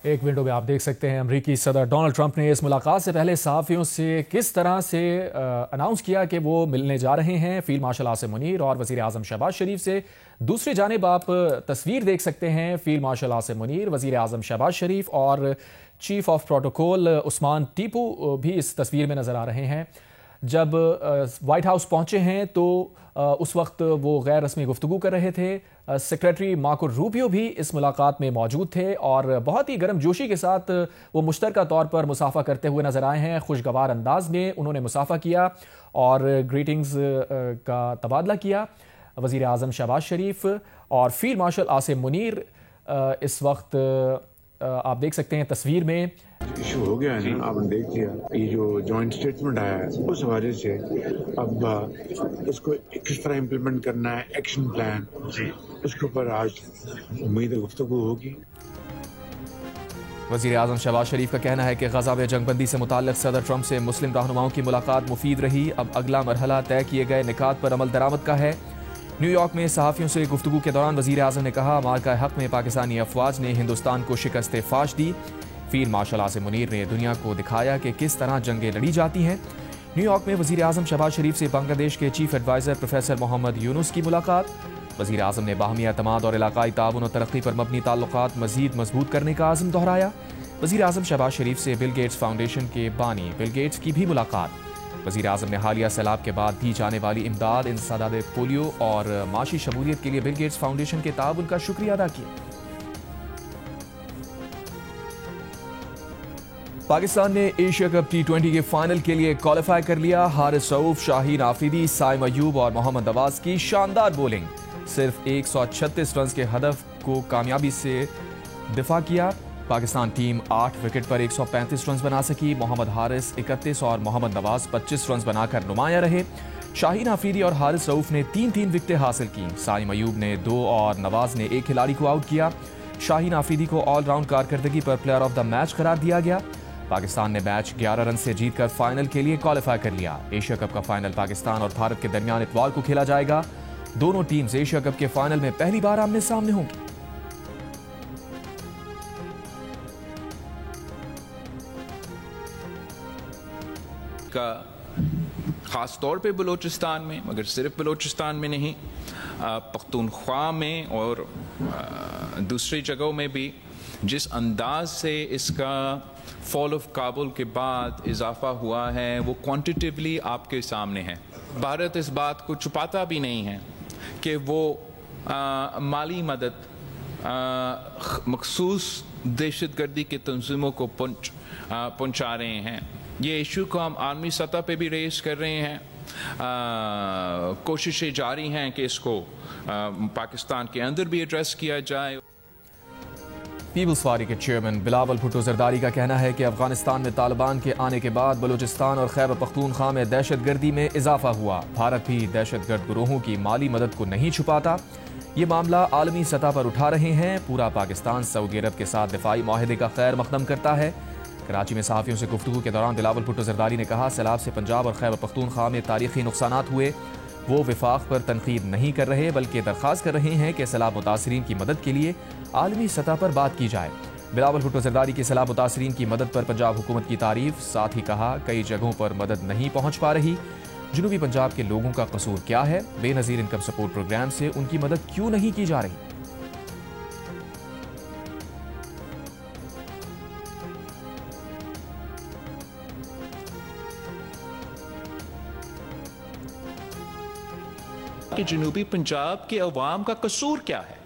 एक विंडो में आप देख सकते हैं अमेरिकी सदर डोनाल्ड ट्रंप ने इस मुलाकात से पहले सहाफ़ियों से किस तरह से अनाउंस किया कि वो मिलने जा रहे हैं। फील्ड मार्शल आसिम मुनीर और वज़ीर आज़म शहबाज शरीफ से। दूसरी जानिब आप तस्वीर देख सकते हैं फील्ड मार्शल आसिम मुनीर, वज़ीर आज़म शहबाज शरीफ और chief of protocol Usman Tipu भी इस तस्वीर में नज़र आ रहे हैं। जब वाइट हाउस पहुंचे हैं तो उस वक्त वो गैर रस्मी गुफ्तगू कर रहे थे। सेक्रेटरी मार्को रूबियो भी इस मुलाकात में मौजूद थे और बहुत ही गर्मजोशी के साथ वो मुश्तरका तौर पर मुसाफा करते हुए नजर आए हैं। खुशगवार अंदाज में उन्होंने मुसाफा किया और ग्रीटिंग्स का तबादला किया। वज़ीर आज़म शहबाज शरीफ और फील्ड मार्शल आसिम मुनीर इस वक्त आप देख सकते हैं तस्वीर में। इशू हो गया है ना, आपने देख लिया ये जो जॉइंट स्टेटमेंट आया है उस हवाले से अब उसको किस तरह इम्प्लीमेंट करना है, एक्शन प्लान उसके ऊपर आज उम्मीद है गुफ्तगू होगी। वज़ीर आज़म शहबाज शरीफ का कहना है कि ग़ज़ा में जंगबंदी से मुताल्लिक़ सदर ट्रंप से मुस्लिम रहनुमाओं की मुलाकात मुफीद रही। अब अगला मरहला तय किए गए निकात पर अमल दरामद का है। न्यूयॉर्क में सहाफ़ियों से गुफ्तगू के दौरान वज़ीर आज़म ने कहा, मार्का हक़ में पाकिस्तानी अफवाज ने हिंदुस्तान को शिकस्त फाश दी। फील्ड मार्शल आसिम मुनीर ने दुनिया को दिखाया कि किस तरह जंगें लड़ी जाती हैं। न्यूयॉर्क में वज़ीर आज़म शहबाज शरीफ से बांग्लादेश के chief adviser professor Mohammad Yunus की मुलाकात। वज़ीर आज़म ने बाहमी एतमाद और इलाकाई ताउन और तरक्की पर मबनी ताल्लुकात मज़ीद मजबूत करने का आज़म दोहराया। वज़ीर आज़म शहबाज शरीफ से बिल गेट्स फाउंडेशन के बानी बिल गेट्स की भी मुलाकात। वज़ीर आज़म ने हालिया सैलाब के बाद दी जाने वाली इमदाद, इंसदाद पोलियो और माशी शमूलियत के लिए बिल गेट्स फाउंडेशन के ताउन का शुक्रिया अदा किया। पाकिस्तान ने एशिया कप T20 के फाइनल के लिए क्वालिफाई कर लिया। हारिस रऊफ, शाहीन आफरीदी, साइम अयूब और मोहम्मद नवाज की शानदार बॉलिंग सिर्फ 136 रन के हदफ को कामयाबी से दिफा किया। पाकिस्तान टीम 8 विकेट पर 135 रन बना सकी। मोहम्मद हारिस 31 और मोहम्मद नवाज 25 रन बनाकर नुमाया रहे। शाहीन आफरीदी और हारिस रऊफ ने 3-3 विकेटें हासिल की। साइम अयूब ने 2 और नवाज ने 1 खिलाड़ी को आउट किया। शाहीन आफरीदी को ऑलराउंड कारकर्दगी पर प्लेयर ऑफ द मैच करार दिया गया। पाकिस्तान ने मैच 11 रन से जीतकर फाइनल के लिए क्वालिफाई कर लिया। एशिया कप का फाइनल पाकिस्तान और भारत के दरमियान इतवार को खेला जाएगा। दोनों टीम्स एशिया कप के फाइनल में पहली बार आमने सामने होंगी। का खास तौर पे बलूचिस्तान में, मगर सिर्फ बलूचिस्तान में नहीं, पख्तूनख्वा में और दूसरी जगहों में भी जिस अंदाज से इसका फॉल ऑफ काबुल के बाद इजाफा हुआ है वो क्वांटिटेटिवली आपके सामने है। भारत इस बात को छुपाता भी नहीं है कि वो माली मदद मखसूस दहशतगर्दी के तंजीमों को पहुंचा रहे हैं। ये इशू को हम आलमी सतह पे भी रेस कर रहे हैं। कोशिशें जारी हैं कि इसको पाकिस्तान के अंदर भी एड्रेस किया जाए। पीपल्स पार्टी के चेयरमैन बिलावल भुट्टो जरदारी का कहना है कि अफगानिस्तान में तालिबान के आने के बाद बलूचिस्तान और खैबर पख्तूनख्वा में दहशतगर्दी में इजाफा हुआ। भारत भी दहशतगर्द गिरोहों की माली मदद को नहीं छुपाता। ये मामला आलमी सतह पर उठा रहे हैं। पूरा पाकिस्तान सऊदी अरब के साथ दिफाई माहिदे का खैर मकदम करता है। कराची में सहाफ़ियों से गुफ्तगू के दौरान बिलावल भुट्टो जरदारी ने कहा, सैलाब से पंजाब और खैबर पख्तूनख्वा में तारीखी नुकसानात हुए। वो विफाक पर तनकीद नहीं कर रहे बल्कि दरख्वास्त कर रहे हैं कि सैलाब मुतासरीन की मदद के लिए आलमी सतह पर बात की जाए। बिलावल भुट्टो जरदारी की सैलाब मुतासरीन की मदद पर पंजाब हुकूमत की तारीफ, साथ ही कहा कई जगहों पर मदद नहीं पहुंच पा रही। जनूबी पंजाब के लोगों का कसूर क्या है? बेनज़ीर इनकम सपोर्ट प्रोग्राम से उनकी मदद क्यों नहीं की जा रही? कि जनूबी पंजाब के अवाम का कसूर क्या है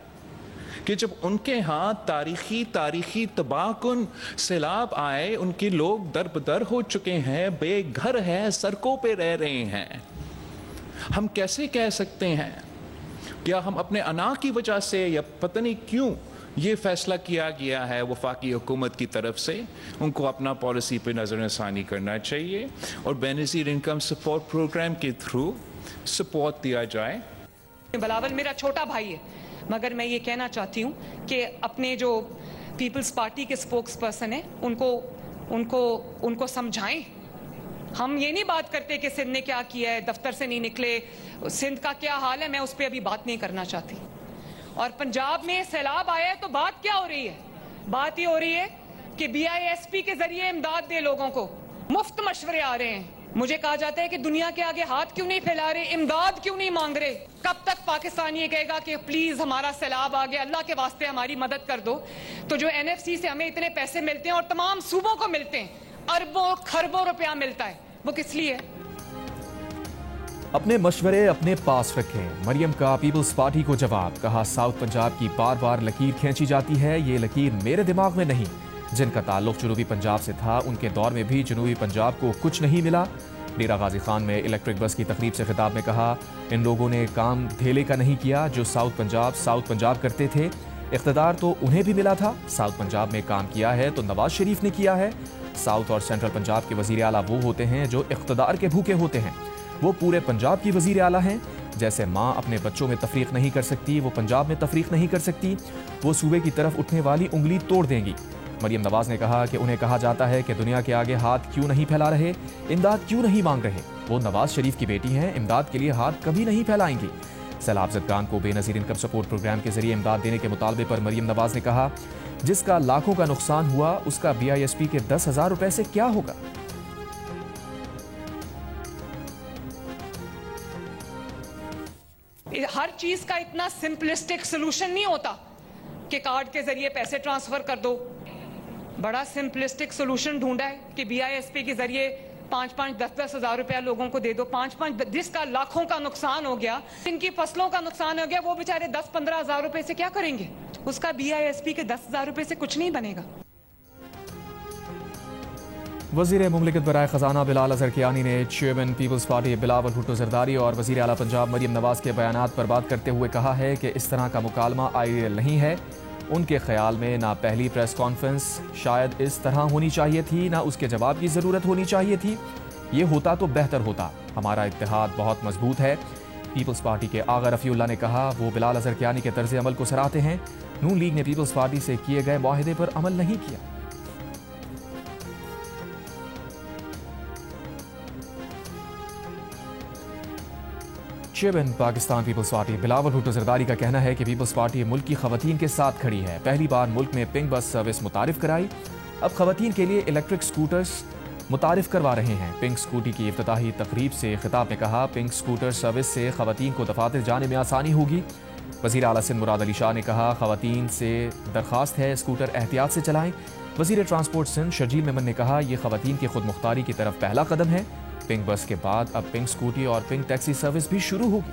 कि जब उनके यहाँ तारीखी तबाहकुन सैलाब आए, उनके लोग दर-बदर हो चुके हैं, बेघर हैं, सड़कों पे रह रहे हैं। हम कैसे कह सकते हैं? क्या हम अपने अना की वजह से या पता नहीं क्यों ये फैसला किया गया है वफाकी हुकूमत की तरफ से, उनको अपना पॉलिसी पे नज़रसानी करना चाहिए और बेनज़ीर इनकम सपोर्ट प्रोग्राम के थ्रू सपोर्ट दिया जाए। बिलावल मेरा छोटा भाई है, मगर मैं ये कहना चाहती हूँ कि अपने जो पीपल्स पार्टी के स्पोक्स पर्सन हैं उनको समझाएं। हम ये नहीं बात करते कि सिंध ने क्या किया है, दफ्तर से नहीं निकले, सिंध का क्या हाल है, मैं उस पर अभी बात नहीं करना चाहती। और पंजाब में सैलाब आया है तो बात क्या हो रही है? बात ये हो रही है कि BISP के जरिए इमदाद दे लोगों को। मुफ्त मशवरे आ रहे हैं। मुझे कहा जाता है कि दुनिया के आगे हाथ क्यों नहीं फैला रहे, इमदाद क्यों नहीं मांग रहे। कब तक पाकिस्तान ये कहेगा कि प्लीज हमारा सैलाब आ गया, अल्लाह के वास्ते हमारी मदद कर दो। तो जो NFC से हमें इतने पैसे मिलते हैं और तमाम सूबों को मिलते हैं, अरबों खरबों रुपया मिलता है, वो किस लिए? अपने मशवरे अपने पास रखें। मरियम का पीपल्स पार्टी को जवाब। कहा, साउथ पंजाब की बार बार लकीर खींची जाती है, ये लकीर मेरे दिमाग में नहीं। जिनका ताल्लुक जनूबी पंजाब से था, उनके दौर में भी जनूबी पंजाब को कुछ नहीं मिला। डेरा गाजी खान में इलेक्ट्रिक बस की तकरीब से खिताब में कहा, इन लोगों ने काम धेले का नहीं किया जो साउथ पंजाब करते थे। इख्तिदार तो उन्हें भी मिला था। साउथ पंजाब में काम किया है तो नवाज शरीफ ने किया है। साउथ और सेंट्रल पंजाब के वजीर आला वो होते हैं जो इख्तिदार के भूखे होते हैं। वो पूरे पंजाब की वजीर आला हैं। जैसे माँ अपने बच्चों में तफरीक नहीं कर सकती, वो पंजाब में तफरीक नहीं कर सकती। वो सूबे की तरफ उठने वाली उंगली तोड़ देंगी। मरियम नवाज ने कहा कि उन्हें कहा जाता है कि दुनिया के आगे हाथ क्यों नहीं फैला रहे, इमदाद क्यों नहीं मांग रहे। वो नवाज शरीफ की बेटी हैं, इमदाद के लिए हाथ कभी नहीं फैलाएंगी। सैलाब ज़दगान को बेनज़ीर इनकम सपोर्ट प्रोग्राम के जरिए इमदाद देने के मुतालबे पर मरियम नवाज ने कहा, जिसका लाखों का नुकसान हुआ उसका BISP के 10,000 रुपए से क्या होगा। हर चीज का इतना सिंपलिस्टिक सोल्यूशन नहीं होता कि कार्ड के जरिए पैसे ट्रांसफर कर दो। बड़ा सिंपलिस्टिक सोल्यूशन ढूंढा है कि BISP के जरिए 5-5, 10-10 हज़ार रुपया लोगों को दे दो। 5-5 जिसका लाखों का नुकसान हो गया, जिनकी फसलों का नुकसान हो गया, वो बेचारे 10-15 हज़ार रुपए से क्या करेंगे? उसका BISP के 10,000 रुपए से कुछ नहीं बनेगा। वज़ीर मुमलिकत बराए ख़जाना बिलाल अज़हर कियानी ने chairman Peoples Party Bilawal Bhutto Zardari और वज़ीर आला पंजाब मरियम नवाज के बयानात पर बात करते हुए कहा है कि इस तरह का मुकालमा आइडियल नहीं है। उनके ख्याल में ना पहली प्रेस कॉन्फ्रेंस शायद इस तरह होनी चाहिए थी, ना उसके जवाब की ज़रूरत होनी चाहिए थी। ये होता तो बेहतर होता। हमारा इत्तेहाद बहुत मजबूत है। पीपल्स पार्टी के आगा रफ़ीउल्लाह ने कहा, वो बिलाल अज़हर कियानी के तर्ज़ अमल को सराहते हैं। नून लीग ने पीपल्स पार्टी से किए गए मुआहदे पर अमल नहीं किया। Chairman Pakistan Peoples Party Bilawal Bhutto Zardari का कहना है कि पीपल्स पार्टी मुल्क की खवातीन के साथ खड़ी है। पहली बार मुल्क में पिंक बस सर्विस मुतारिफ कराई। अब खवातीन के लिए इलेक्ट्रिक स्कूटर्स मुतारिफ करवा रहे हैं। पिंक स्कूटी की इफ्तिताही तकरीब से खिताब में कहा, पिंक स्कूटर सर्विस से खवातीन को दफातर जाने में आसानी होगी। वज़ीर आला सिंध मुराद अली शाह ने कहा, खवातीन से दरख्वास्त है स्कूटर एहतियात से चलाएं। वज़ीर ट्रांसपोर्ट सिंध शर्जील मेमन ने कहा, यह खवातीन की खुद मुख्तारी की तरफ पहला कदम है। पिंक बस के बाद अब पिंक स्कूटी और पिंक टैक्सी सर्विस भी शुरू होगी।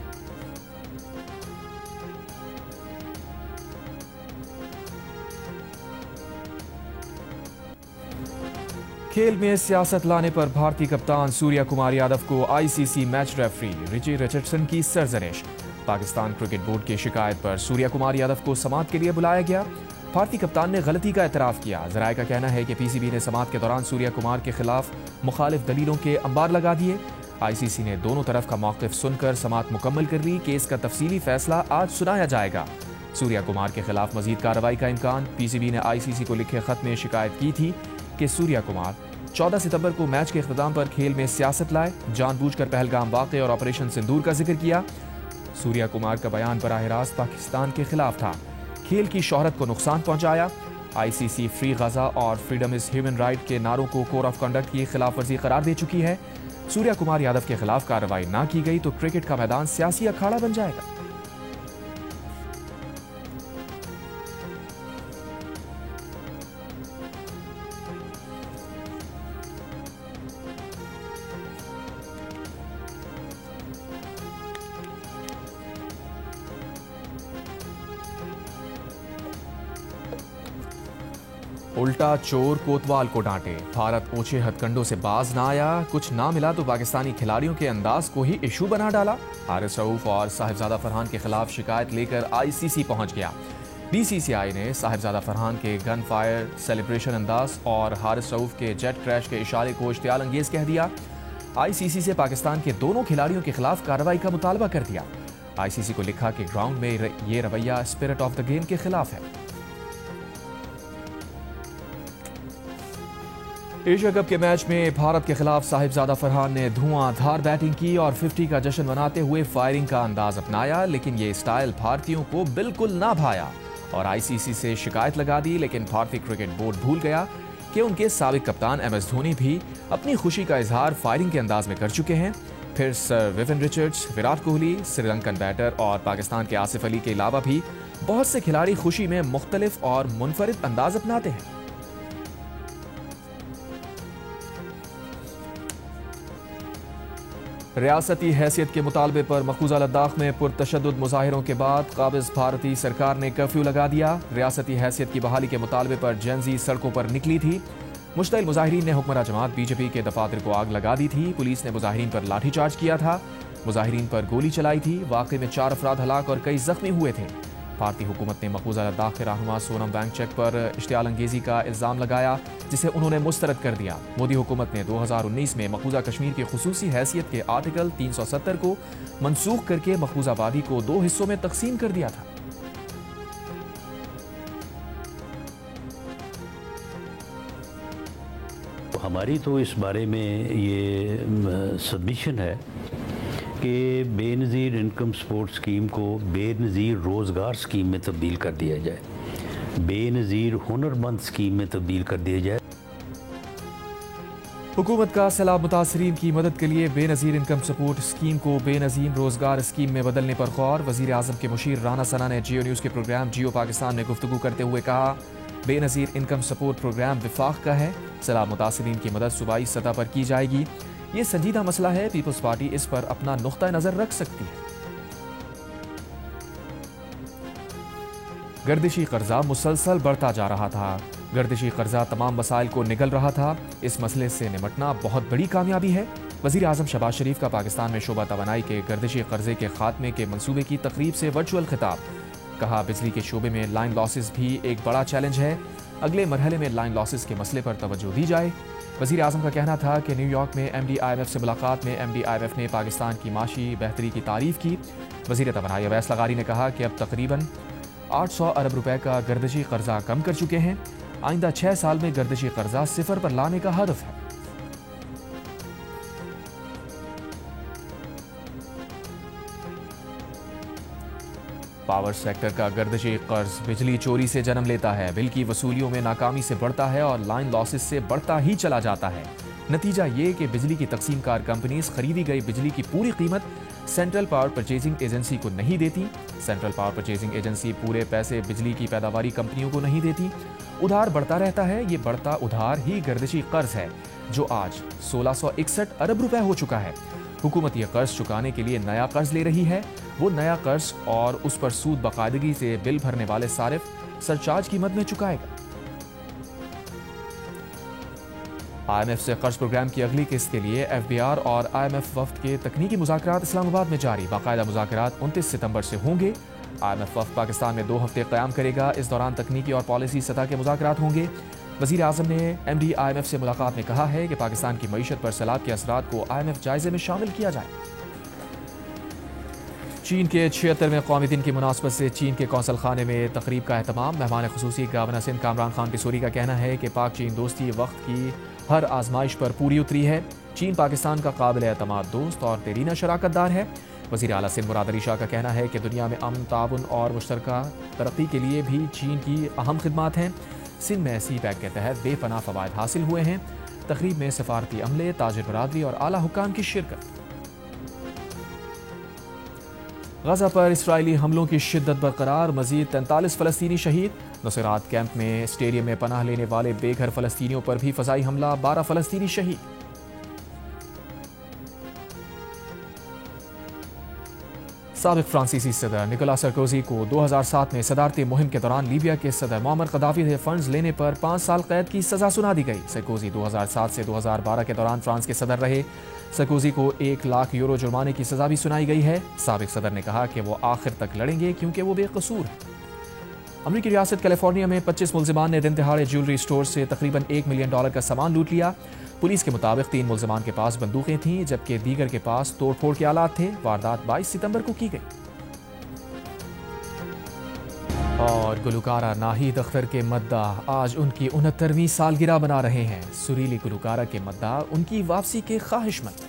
खेल में सियासत लाने पर भारतीय कप्तान सूर्या कुमार यादव को ICC match referee Richie Richardson की सरजनिश। पाकिस्तान क्रिकेट बोर्ड की शिकायत पर सूर्या कुमार यादव को समाअत के लिए बुलाया गया। भारतीय कप्तान ने गलती का एतराफ़ किया। ज़राए का कहना है कि PCB ने समाअत के दौरान सूर्या कुमार के खिलाफ मुखालिफ दलीलों के अंबार लगा दिए। ICC ने दोनों तरफ का मौक़िफ़ सुनकर समाअत मुकम्मल कर ली। केस का तफसीली फैसला आज सुनाया जाएगा। सूर्या कुमार के खिलाफ मजीद कार्रवाई का इम्कान। PCB ने ICC को लिखे खत में शिकायत की थी कि सूर्या कुमार 14 सितंबर को मैच के इख्तिताम पर खेल में सियासत लाए, जानबूझकर पहलगाम वाक़े और ऑपरेशन सिंदूर का जिक्र किया। सूर्या कुमार का बयान बराह रास्त पाकिस्तान के खिलाफ था। खेल की शोहरत को नुकसान पहुंचाया। ICC फ्री गजा और फ्रीडम इज ह्यूमन राइट के नारों को कोड ऑफ कंडक्ट की खिलाफ वर्जी करार दे चुकी है। सूर्या कुमार यादव के खिलाफ कार्रवाई ना की गई तो क्रिकेट का मैदान सियासी अखाड़ा बन जाएगा। उल्टा चोर कोतवाल को डांटे। भारत ओछे हथकंडों से बाज ना आया। कुछ ना मिला तो पाकिस्तानी खिलाड़ियों के अंदाज को ही इशू बना डाला। हारिस रऊफ और साहिबजादा फरहान के खिलाफ शिकायत लेकर ICC पहुंच गया। BCCI ने साहिबजादा फरहान के गन फायर सेलिब्रेशन अंदाज और हारिस रऊफ के जेट क्रैश के इशारे को इश्तियाल अंगेज कह दिया। ICC से पाकिस्तान के दोनों खिलाड़ियों के खिलाफ कार्रवाई का मुतालबा कर दिया। ICC को लिखा कि ग्राउंड में ये रवैया स्पिरिट ऑफ द गेम के खिलाफ है। एशिया कप के मैच में भारत के खिलाफ साहिबजादा फरहान ने धुआंधार बैटिंग की और 50 का जश्न मनाते हुए फायरिंग का अंदाज अपनाया, लेकिन ये स्टाइल भारतीयों को बिल्कुल ना भाया और ICC से शिकायत लगा दी। लेकिन भारतीय क्रिकेट बोर्ड भूल गया। जबकि उनके साबिक कप्तान MS धोनी भी अपनी खुशी का इजहार फायरिंग के अंदाज में कर चुके हैं। फिर Sir Vivian Richards, Virat Kohli, Sri Lankan batter और पाकिस्तान के आसिफ अली के अलावा भी बहुत से खिलाड़ी खुशी में मुख्तलिफ और मुनफरिद अंदाज अपनाते हैं। रियासती हैसियत के मुतालबे पर मकबूजा लद्दाख में पुरतशद्दुद मुजाहिरों के बाद काबिज भारतीय सरकार ने कर्फ्यू लगा दिया। रियासती हैसियत की बहाली के मुतालबे पर जेनजी सड़कों पर निकली थी। मुश्तइल मुजाहिरीन ने हुक्मरान जमात BJP के दफातर को आग लगा दी थी। पुलिस ने मुजाहिरीन पर लाठीचार्ज किया था, मुजाहिरीन पर गोली चलाई थी। वाक़े में 4 अफराद हलाक और कई जख्मी हुए थे। भारतीय हुकूमत ने मकबूजा लद्दाख के रहनुमा सोनम वांगचुक पर इश्तियाल अंगेजी का इल्ज़ाम लगाया, जिसे उन्होंने मुस्तरद कर दिया। मोदी हुकूमत ने 2019 में मकबूजा कश्मीर की खुसूसी हैसियत के आर्टिकल 370 को मनसूख करके मकबूजा वादी को 2 हिस्सों में तकसीम कर दिया था। हमारी तो इस बारे में ये सबमिशन है कि बेनज़ीर इनकम सपोर्ट स्कीम को बेनज़ीर रोज़गार स्कीम में तब्दील कर दिया जाए, बेनज़ीर हुनरमंद स्कीम में तब्दील कर दिया जाए। हुकूमत का सैलाब मुतासरीन की मदद के लिए बेनज़ीर इनकम सपोर्ट स्कीम को बेनज़ीर रोज़गार स्कीम में बदलने पर गौर। वज़ीर आज़म के मुशीर राना सना ने जियो न्यूज़ के प्रोग्राम जियो पाकिस्तान में गुफ्तगू करते हुए कहा, बेनज़ीर इनकम सपोर्ट प्रोग्राम विफाक का है, सैलाब मुतासरीन की मदद सूबाई सतह पर की जाएगी। ये संजीदा मसला है, पीपल्स पार्टी इस पर अपना नुक्ता नजर रख सकती है। गर्दिशी कर्जा मुसलसल बढ़ता जा रहा था। गर्दिशी कर्जा तमाम मसाइल को निगल रहा था। इस मसले से निपटना बहुत बड़ी कामयाबी है। वज़ीर आज़म शहबाज शरीफ का पाकिस्तान में शोबा तवानाई के गर्दिशी कर्जे के खात्मे के मंसूबे की तकरीब से वर्चुअल खिताब। कहा, बिजली के शोबे में लाइन लॉसेस भी एक बड़ा चैलेंज है। अगले मरहले में लाइन लॉसेस के मसले पर तवज्जो दी जाए। वज़ीर आज़म का कहना था कि न्यूयॉर्क में MD IMF से मुलाकात में MD IMF ने पाकिस्तान की माशी बेहतरी की तारीफ की। वज़ीर तवानाई अवैस लगारी ने कहा कि अब तकरीबन 800 अरब रुपए का गर्दिशी कर्जा कम कर चुके हैं। आइंदा 6 साल में गर्दिशी कर्जा 0 पर लाने का हदफ है। पावर सेक्टर का गर्दिशी कर्ज बिजली चोरी से जन्म लेता है, बिल की वसूलियों में नाकामी से बढ़ता है और लाइन लॉसेस से बढ़ता ही चला जाता है। नतीजा ये कि बिजली की तकसीमकार कंपनीज खरीदी गई बिजली की पूरी कीमत सेंट्रल पावर परचेजिंग एजेंसी को नहीं देती। सेंट्रल पावर परचेजिंग एजेंसी पूरे पैसे बिजली की पैदावारी कंपनियों को नहीं देती। उधार बढ़ता रहता है। ये बढ़ता उधार ही गर्दिशी कर्ज है, जो आज 1661 अरब रुपए हो चुका है। हुकूमत ये कर्ज चुकाने के लिए नया कर्ज ले रही है। वो नया कर्ज और उस पर सूद बाकायदगी से बिल भरने वाले सारिफ सरचार्ज की मद में चुकाएगा। IMF से कर्ज प्रोग्राम की अगली किस्त के लिए FBR और IMF वफ्द के तकनीकी मुज़ाकरात इस्लामाबाद में जारी। बाकायदा मुज़ाकरात 29 सितंबर से होंगे। IMF वफ्द पाकिस्तान में 2 हफ्ते क़याम करेगा। इस दौरान तकनीकी और पॉलिसी सतह के मुज़ाकरात होंगे। वज़ीर आज़म ने MD IMF से मुलाकात में कहा है कि पाकिस्तान की मईशत पर सैलाब के असरात को IMF जायजे में शामिल किया जाए। चीन के 76वें कौमी दिन की मुनासबत से चीन के कौंसल खाने में तकरीब का एहतमाम। मेहमान खुसूसी गवर्नर सिंध कामरान खान पिसोरी का कहना है कि पाक चीन दोस्ती वक्त की हर आजमाइश पर पूरी उतरी है। चीन पाकिस्तान का काबिल एतमाद दोस्त और देरीना शराकतदार है। वज़ीर आला सिंध मुराद अली शाह का कहना है कि दुनिया में अमन, ताउन और मुश्तरका तरक्की के लिए भी चीन की अहम खिदमात हैं। सिंध में CPEC के तहत बेपनाह फ़वाइद हासिल हुए हैं। तकरीब में सफारती अमले, ताजिर बरादरी और आला हुक्काम की शिरकत। गजा पर इसराइली हमलों की शिद्दत बरकरार। मजीद 43 फ़लस्तीनी शहीद। नुसैरात कैंप में स्टेडियम में पनाह लेने वाले बेघर फ़लस्तीनियों पर भी फ़ज़ाई हमला। 12 फ़लस्तीनी शहीद। साबिक़ फ्रांसीसी सदर निकोलास सरकोजी को 2007 में सदारती मुहिम के दौरान लीबिया के सदर मुअम्मर कद्दाफी से फंड्स लेने पर 5 साल कैद की सजा सुना दी गई। सरकोजी 2007 से 2012 के दौरान फ्रांस के सदर रहे। सरकोजी को 1 लाख यूरो जुर्माने की सजा भी सुनाई गई है। साबिक़ सदर ने कहा कि वो आखिर तक लड़ेंगे क्योंकि वो बेकसूर है। अमेरिकी रियासत कैलिफोर्निया में 25 मुल्जिमान ने दिन दहाड़े ज्वेलरी स्टोर से तकरीबन $1 मिलियन का सामान लूट लिया। पुलिस के मुताबिक 3 मुल्जिमान के पास बंदूकें थीं, जबकि दीगर के पास तोड़फोड़ के आलात थे। वारदात 22 सितंबर को की गई। और गुलकारा नाहीद अख्तर के मद्दाह आज उनकी 69वीं सालगिरह मना रहे हैं। सुरीली गुलकारा के मद्दाह उनकी वापसी के ख्वाहिशमंद।